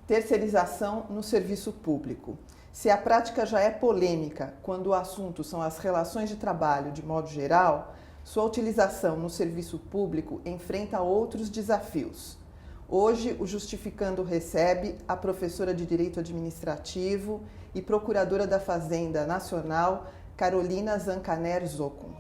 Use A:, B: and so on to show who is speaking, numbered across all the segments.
A: Terceirização no serviço público. Se a prática já é polêmica quando o assunto são as relações de trabalho de modo geral, sua utilização no serviço público enfrenta outros desafios. Hoje, o Justificando recebe a professora de Direito Administrativo e procuradora da Fazenda Nacional, Carolina Zancaner Zocum.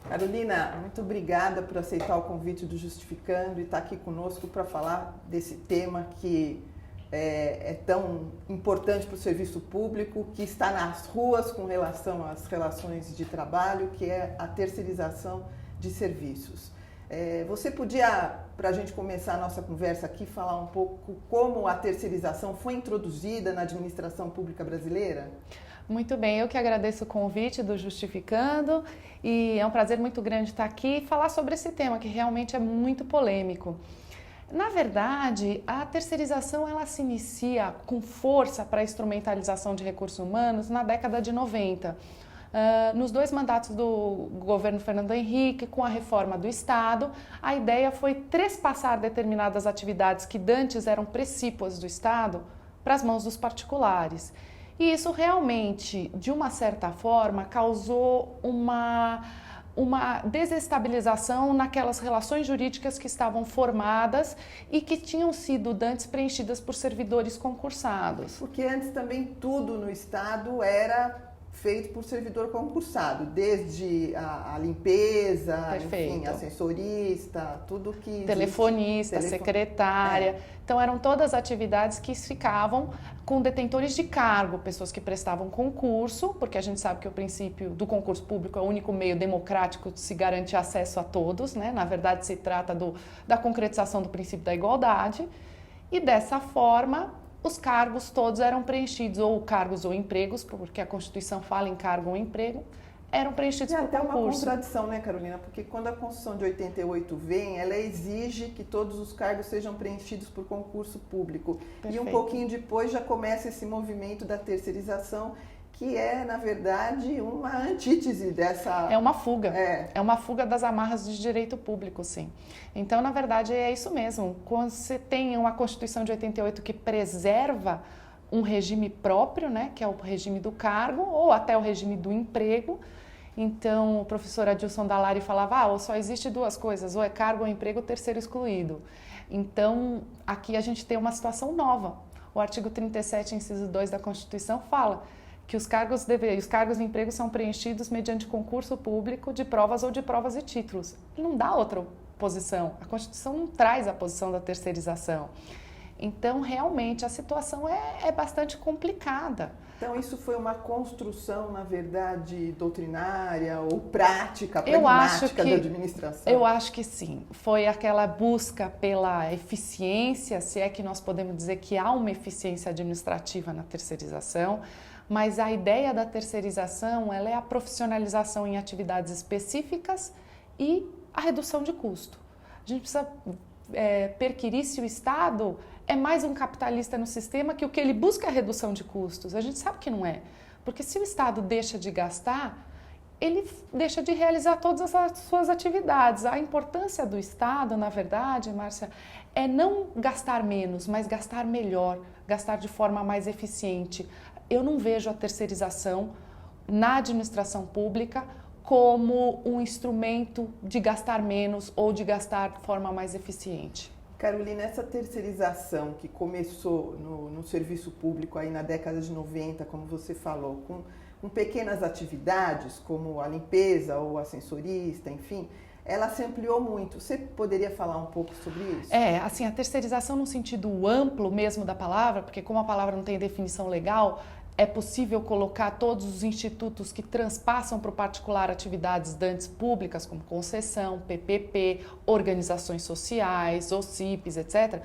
A: Carolina, muito obrigada por aceitar o convite do Justificando e estar aqui conosco para falar desse tema que é tão importante para o serviço público, que está nas ruas com relação às relações de trabalho, que é a terceirização de serviços. Você podia, para a gente começar a nossa conversa aqui, falar um pouco como a terceirização foi introduzida na administração pública brasileira?
B: Muito bem, eu que agradeço o convite do Justificando e é um prazer muito grande estar aqui e falar sobre esse tema que realmente é muito polêmico. Na verdade, a terceirização ela se inicia com força para a instrumentalização de recursos humanos na década de 90. Nos dois mandatos do governo Fernando Henrique, com a reforma do Estado, a ideia foi trespassar determinadas atividades que dantes eram precípuas do Estado para as mãos dos particulares. E isso realmente, de uma certa forma, causou uma desestabilização naquelas relações jurídicas que estavam formadas e que tinham sido dantes preenchidas por servidores concursados.
A: Porque antes também tudo no Estado era feito por servidor concursado, desde a limpeza, enfim, ascensorista, tudo que...
B: Telefonista, secretária. Então eram todas atividades que ficavam com detentores de cargo, pessoas que prestavam concurso, porque a gente sabe que o princípio do concurso público é o único meio democrático de se garantir acesso a todos, né? Na verdade se trata da concretização do princípio da igualdade e dessa forma os cargos todos eram preenchidos, ou cargos ou empregos, porque a Constituição fala em cargo ou emprego, eram preenchidos por concurso.
A: E até uma contradição, né, Carolina? Porque quando a Constituição de 88 vem, ela exige que todos os cargos sejam preenchidos por concurso público.
B: Perfeito.
A: E um pouquinho depois já começa esse movimento da terceirização, que é, na verdade, uma antítese dessa...
B: É uma fuga. É uma fuga das amarras de direito público, sim. Então, na verdade, é isso mesmo. Quando você tem uma Constituição de 88 que preserva um regime próprio, né, que é o regime do cargo, ou até o regime do emprego. Então, o professor Adilson Dallari falava, ou só existe duas coisas, ou é cargo ou emprego, terceiro excluído. Então, aqui a gente tem uma situação nova. O artigo 37, inciso 2 da Constituição fala que os cargos de emprego são preenchidos mediante concurso público de provas ou de provas e títulos. Não dá outra posição. A Constituição não traz a posição da terceirização. Então, realmente, a situação é bastante complicada.
A: Então, isso foi uma construção, na verdade, doutrinária ou prática, pragmática da administração?
B: Eu acho que sim. Foi aquela busca pela eficiência, se é que nós podemos dizer que há uma eficiência administrativa na terceirização, mas a ideia da terceirização ela é a profissionalização em atividades específicas e a redução de custo. A gente precisa perquirir se o Estado é mais um capitalista no sistema que o que ele busca é a redução de custos. A gente sabe que não é, porque se o Estado deixa de gastar, ele deixa de realizar todas as suas atividades. A importância do Estado, na verdade, Márcia, é não gastar menos, mas gastar melhor, gastar de forma mais eficiente. Eu não vejo a terceirização na administração pública como um instrumento de gastar menos ou de gastar de forma mais eficiente.
A: Carolina, essa terceirização que começou no serviço público aí na década de 90, como você falou, com pequenas atividades como a limpeza ou ascensorista, enfim, ela se ampliou muito. Você poderia falar um pouco sobre isso?
B: Assim, a terceirização no sentido amplo mesmo da palavra, porque como a palavra não tem definição legal, é possível colocar todos os institutos que transpassam para o particular atividades dantes públicas, como concessão, PPP, organizações sociais, OCIPs, etc.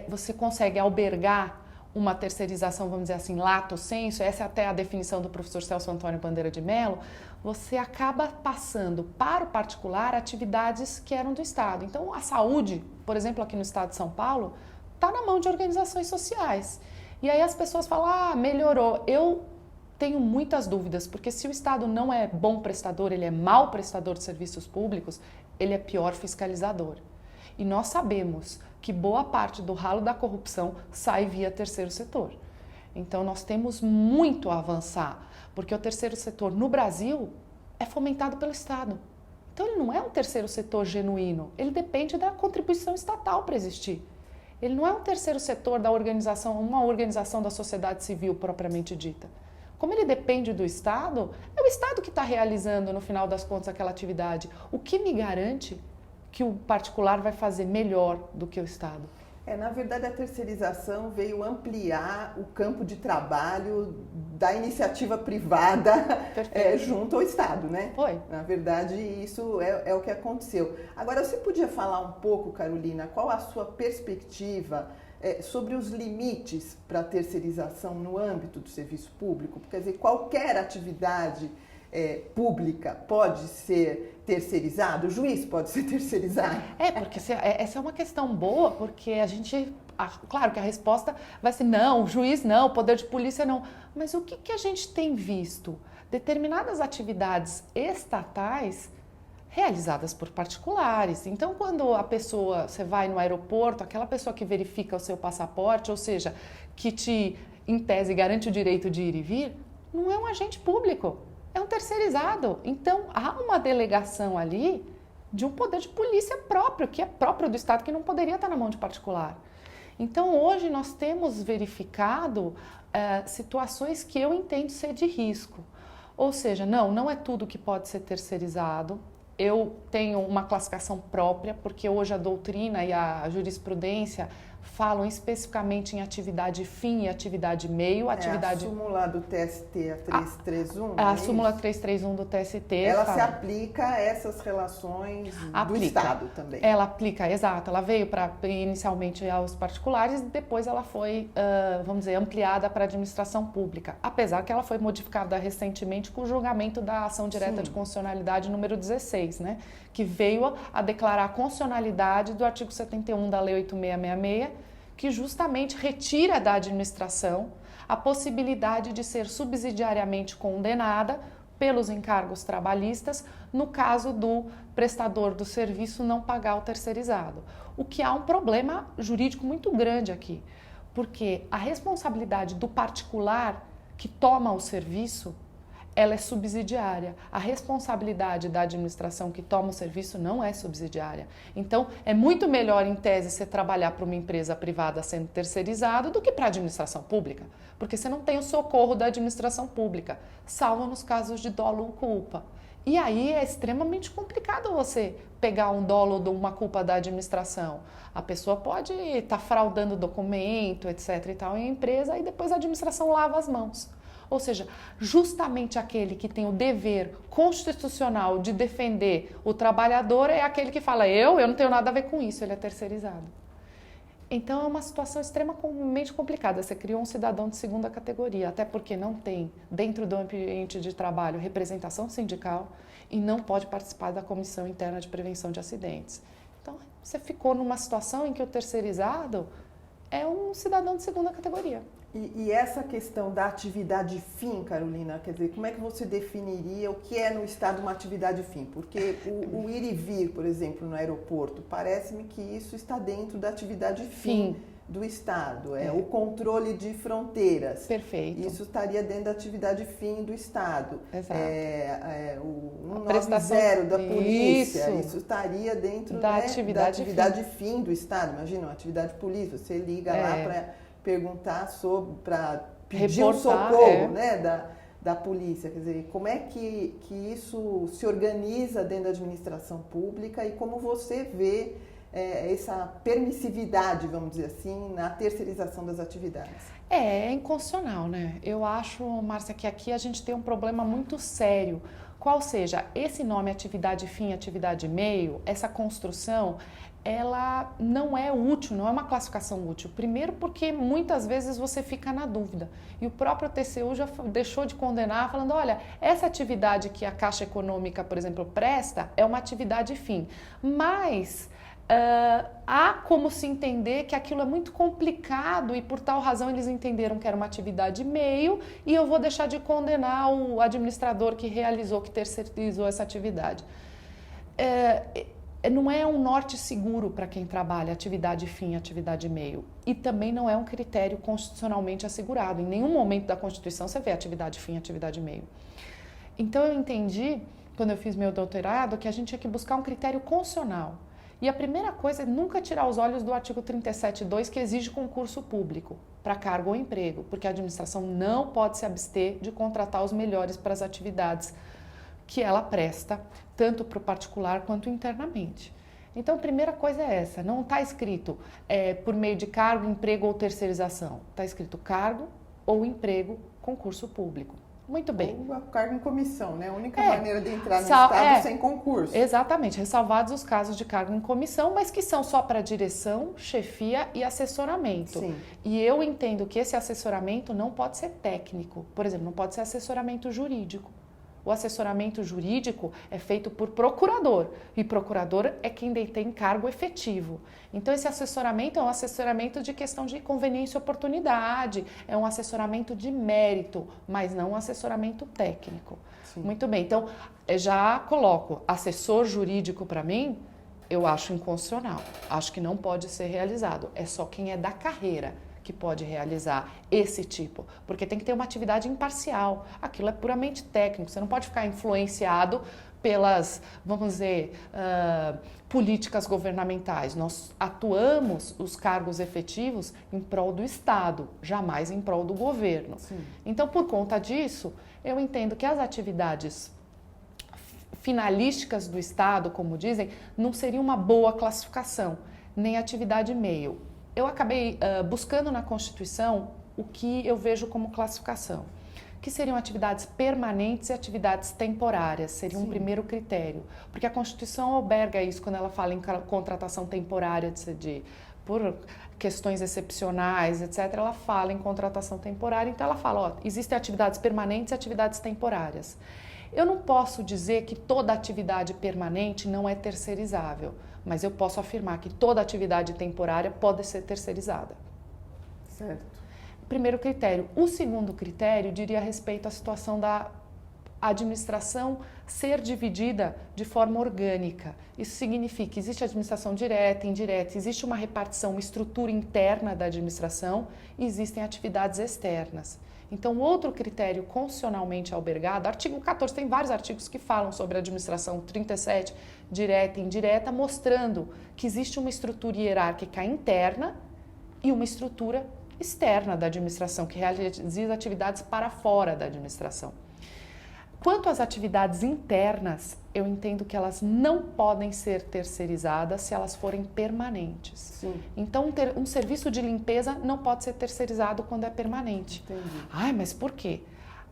B: Você consegue albergar uma terceirização, vamos dizer assim, lato sensu, essa é até a definição do professor Celso Antônio Bandeira de Mello, você acaba passando para o particular atividades que eram do Estado. Então, a saúde, por exemplo, aqui no Estado de São Paulo, está na mão de organizações sociais. E aí as pessoas falam, melhorou. Eu tenho muitas dúvidas, porque se o Estado não é bom prestador, ele é mau prestador de serviços públicos, ele é pior fiscalizador. E nós sabemos que boa parte do ralo da corrupção sai via terceiro setor. Então nós temos muito a avançar, porque o terceiro setor no Brasil é fomentado pelo Estado. Então ele não é um terceiro setor genuíno, ele depende da contribuição estatal para existir. Ele não é um terceiro setor da organização, uma organização da sociedade civil propriamente dita. Como ele depende do Estado, é o Estado que está realizando, no final das contas, aquela atividade. O que me garante que o particular vai fazer melhor do que o Estado?
A: Na verdade, a terceirização veio ampliar o campo de trabalho da iniciativa privada junto ao Estado, né?
B: Foi.
A: Na verdade, isso é o que aconteceu. Agora, você podia falar um pouco, Carolina, qual a sua perspectiva sobre os limites para a terceirização no âmbito do serviço público? Quer dizer, qualquer atividade pública pode ser terceirizado? O juiz pode ser terceirizado?
B: Porque essa é uma questão boa, porque claro que a resposta vai ser não, o juiz não, o poder de polícia não. Mas o que a gente tem visto? Determinadas atividades estatais realizadas por particulares. Então, quando você vai no aeroporto, aquela pessoa que verifica o seu passaporte, ou seja, que te, em tese, garante o direito de ir e vir, não é um agente público. É um terceirizado. Então, há uma delegação ali de um poder de polícia próprio, que é próprio do Estado, que não poderia estar na mão de particular. Então, hoje nós temos verificado situações que eu entendo ser de risco. Ou seja, não é tudo que pode ser terceirizado. Eu tenho uma classificação própria, porque hoje a doutrina e a jurisprudência falam especificamente em atividade fim e atividade meio.
A: A súmula do TST, a 331?
B: A súmula 331 do TST.
A: Ela se aplica a essas relações do Estado também.
B: Ela aplica, exato. Ela veio inicialmente aos particulares e depois ela foi, vamos dizer, ampliada para a administração pública. Apesar que ela foi modificada recentemente com o julgamento da ação direta de constitucionalidade número 16, né? Que veio a declarar a constitucionalidade do artigo 71 da Lei 8666, que justamente retira da administração a possibilidade de ser subsidiariamente condenada pelos encargos trabalhistas no caso do prestador do serviço não pagar o terceirizado. O que há um problema jurídico muito grande aqui, porque a responsabilidade do particular que toma o serviço, ela é subsidiária. A responsabilidade da administração que toma o serviço não é subsidiária. Então, é muito melhor, em tese, você trabalhar para uma empresa privada sendo terceirizado do que para a administração pública, porque você não tem o socorro da administração pública, salvo nos casos de dolo ou culpa. E aí é extremamente complicado você pegar um dolo ou uma culpa da administração. A pessoa pode estar fraudando documento, etc. e tal, em empresa, e depois a administração lava as mãos. Ou seja, justamente aquele que tem o dever constitucional de defender o trabalhador é aquele que fala, eu não tenho nada a ver com isso, ele é terceirizado. Então é uma situação extremamente complicada. Você criou um cidadão de segunda categoria, até porque não tem, dentro do ambiente de trabalho, representação sindical e não pode participar da Comissão Interna de Prevenção de Acidentes. Então você ficou numa situação em que o terceirizado é um cidadão de segunda categoria.
A: E essa questão da atividade fim, Carolina, quer dizer, como é que você definiria o que é no Estado uma atividade fim? Porque o ir e vir, por exemplo, no aeroporto, parece-me que isso está dentro da atividade fim do Estado. O controle de fronteiras.
B: Perfeito.
A: Isso estaria dentro da atividade fim do Estado.
B: Exato.
A: O 190 da polícia, isso estaria dentro da atividade fim do Estado. Imagina, uma atividade polícia, você liga lá para perguntar para pedir o socorro da polícia. Quer dizer, como é que isso se organiza dentro da administração pública e como você vê essa permissividade, vamos dizer assim, na terceirização das atividades?
B: É inconstitucional, né? Eu acho, Márcia, que aqui a gente tem um problema muito sério. Qual seja, esse nome atividade fim, atividade meio, essa construção, ela não é útil, não é uma classificação útil. Primeiro porque muitas vezes você fica na dúvida. E o próprio TCU já deixou de condenar, falando, olha, essa atividade que a Caixa Econômica, por exemplo, presta, é uma atividade fim. Mas há como se entender que aquilo é muito complicado e por tal razão eles entenderam que era uma atividade meio e eu vou deixar de condenar o administrador que realizou, que terceirizou essa atividade. não é um norte seguro para quem trabalha atividade fim, atividade meio. E também não é um critério constitucionalmente assegurado. Em nenhum momento da Constituição você vê atividade fim, atividade meio. Então eu entendi, quando eu fiz meu doutorado, que a gente tinha que buscar um critério constitucional. E a primeira coisa é nunca tirar os olhos do artigo 37.2, que exige concurso público para cargo ou emprego, porque a administração não pode se abster de contratar os melhores para as atividades que ela presta, tanto para o particular quanto internamente. Então, a primeira coisa é essa, não está escrito por meio de cargo, emprego ou terceirização, está escrito cargo ou emprego, concurso público. Muito bem.
A: Ou cargo em comissão, né? A única maneira de entrar no Estado sem concurso.
B: Exatamente, ressalvados os casos de cargo em comissão, mas que são só para direção, chefia e assessoramento.
A: Sim.
B: E eu entendo que esse assessoramento não pode ser técnico, por exemplo, não pode ser assessoramento jurídico. O assessoramento jurídico é feito por procurador, e procurador é quem detém cargo efetivo. Então, esse assessoramento é um assessoramento de questão de conveniência e oportunidade, é um assessoramento de mérito, mas não um assessoramento técnico. Sim. Muito bem, então, já coloco assessor jurídico para mim, eu acho inconstitucional, acho que não pode ser realizado, é só quem é da carreira que pode realizar esse tipo, porque tem que ter uma atividade imparcial, aquilo é puramente técnico, você não pode ficar influenciado pelas, vamos dizer, políticas governamentais. Nós atuamos os cargos efetivos em prol do Estado, jamais em prol do governo. Sim. Então, por conta disso, eu entendo que as atividades finalísticas do Estado, como dizem, não seria uma boa classificação, nem atividade meio. Eu acabei buscando na Constituição o que eu vejo como classificação, que seriam atividades permanentes e atividades temporárias, seria um primeiro critério, porque a Constituição alberga isso quando ela fala em contratação temporária por questões excepcionais, etc., ela fala em contratação temporária, então ela fala, existem atividades permanentes e atividades temporárias. Eu não posso dizer que toda atividade permanente não é terceirizável, mas eu posso afirmar que toda atividade temporária pode ser terceirizada.
A: Certo.
B: Primeiro critério. O segundo critério diria respeito à situação da administração ser dividida de forma orgânica. Isso significa que existe administração direta, indireta, existe uma repartição, uma estrutura interna da administração e existem atividades externas. Então, outro critério constitucionalmente albergado, artigo 14, tem vários artigos que falam sobre a administração 37, direta e indireta, mostrando que existe uma estrutura hierárquica interna e uma estrutura externa da administração, que realiza atividades para fora da administração. Quanto às atividades internas, eu entendo que elas não podem ser terceirizadas se elas forem permanentes. Sim. Então, um serviço de limpeza não pode ser terceirizado quando é permanente. Entendi. Ai, mas por quê?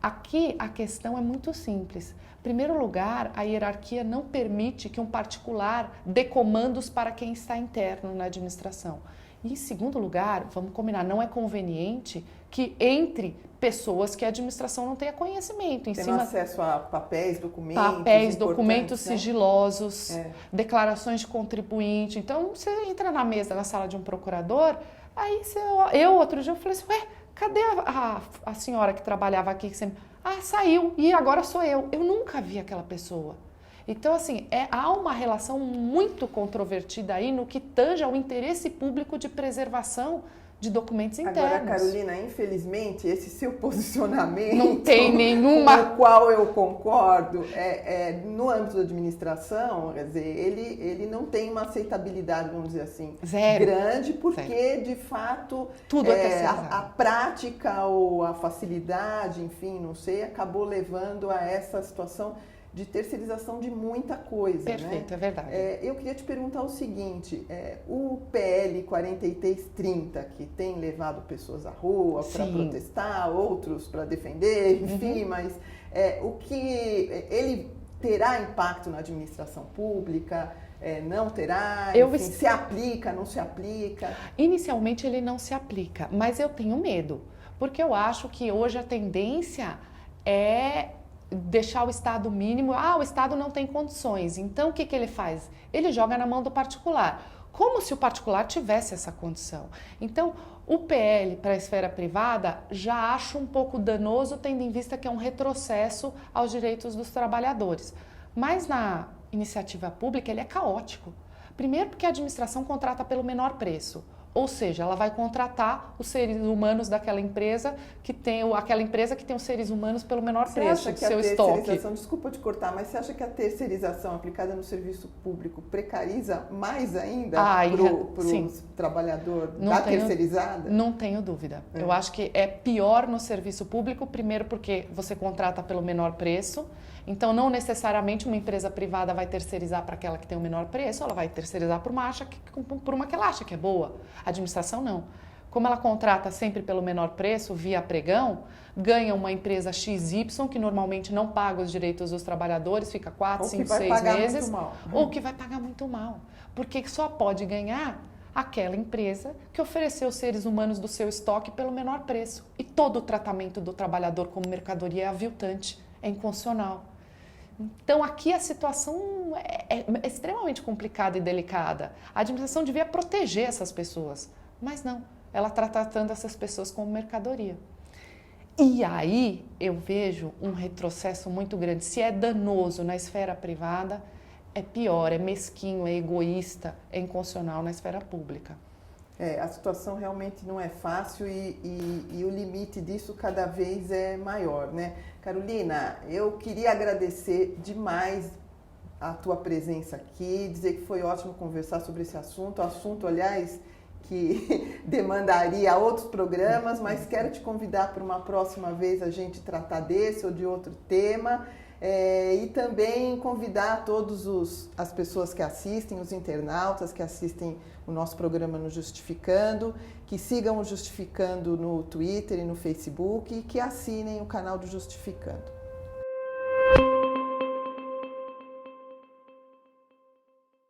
B: Aqui a questão é muito simples. Em primeiro lugar, a hierarquia não permite que um particular dê comandos para quem está interno na administração. E em segundo lugar, vamos combinar, não é conveniente que entre pessoas que a administração não tenha conhecimento.
A: Tem acesso a papéis, documentos
B: sigilosos, declarações de contribuinte. Então, você entra na mesa, na sala de um procurador, aí outro dia eu falei assim, cadê a senhora que trabalhava aqui? Que sempre... saiu e agora sou eu. Eu nunca vi aquela pessoa. Então, assim, há uma relação muito controvertida aí no que tange ao interesse público de preservação de documentos internos.
A: Agora, Carolina, infelizmente, esse seu posicionamento...
B: Não tem nenhuma...
A: Com o qual eu concordo, no âmbito da administração, quer dizer, ele não tem uma aceitabilidade, vamos dizer assim,
B: Zero.
A: Grande, porque, de fato,
B: tudo é
A: a prática ou a facilidade, enfim, não sei, acabou levando a essa situação de terceirização de muita coisa.
B: Perfeito, né? É verdade.
A: Eu queria te perguntar o seguinte, o PL 4330, que tem levado pessoas à rua para protestar, outros para defender, enfim, mas o que ele terá impacto na administração pública? Não terá? Enfim, se aplica, não se aplica?
B: Inicialmente ele não se aplica, mas eu tenho medo, porque eu acho que hoje a tendência é deixar o Estado mínimo, o Estado não tem condições, então o que ele faz? Ele joga na mão do particular, como se o particular tivesse essa condição. Então, o PL para a esfera privada já acho um pouco danoso, tendo em vista que é um retrocesso aos direitos dos trabalhadores. Mas na iniciativa pública ele é caótico. Primeiro porque a administração contrata pelo menor preço. Ou seja, ela vai contratar os seres humanos daquela empresa aquela empresa que tem os seres humanos pelo menor preço do seu estoque.
A: Desculpa te cortar, mas você acha que a terceirização aplicada no serviço público precariza mais ainda para o trabalhador terceirizada?
B: Não tenho dúvida. Eu acho que é pior no serviço público, primeiro porque você contrata pelo menor preço. Então, não necessariamente uma empresa privada vai terceirizar para aquela que tem o menor preço, ela vai terceirizar por uma que ela acha que é boa. A administração não. Como ela contrata sempre pelo menor preço, via pregão, ganha uma empresa XY, que normalmente não paga os direitos dos trabalhadores, fica 4, 5, 6 meses, ou que vai pagar muito mal. Porque só pode ganhar aquela empresa que ofereceu os seres humanos do seu estoque pelo menor preço. E todo o tratamento do trabalhador como mercadoria é aviltante, é inconstitucional. Então, aqui a situação é extremamente complicada e delicada. A administração devia proteger essas pessoas, mas não. Ela está tratando essas pessoas como mercadoria. E aí eu vejo um retrocesso muito grande. Se é danoso na esfera privada, é pior, é mesquinho, é egoísta, é inconstitucional na esfera pública.
A: A situação realmente não é fácil e o limite disso cada vez é maior, né? Carolina, eu queria agradecer demais a tua presença aqui, dizer que foi ótimo conversar sobre esse assunto, aliás, que demandaria outros programas, mas quero te convidar para uma próxima vez a gente tratar desse ou de outro tema. E também convidar todas as pessoas que assistem, os internautas que assistem o nosso programa no Justificando, que sigam o Justificando no Twitter e no Facebook e que assinem o canal do Justificando.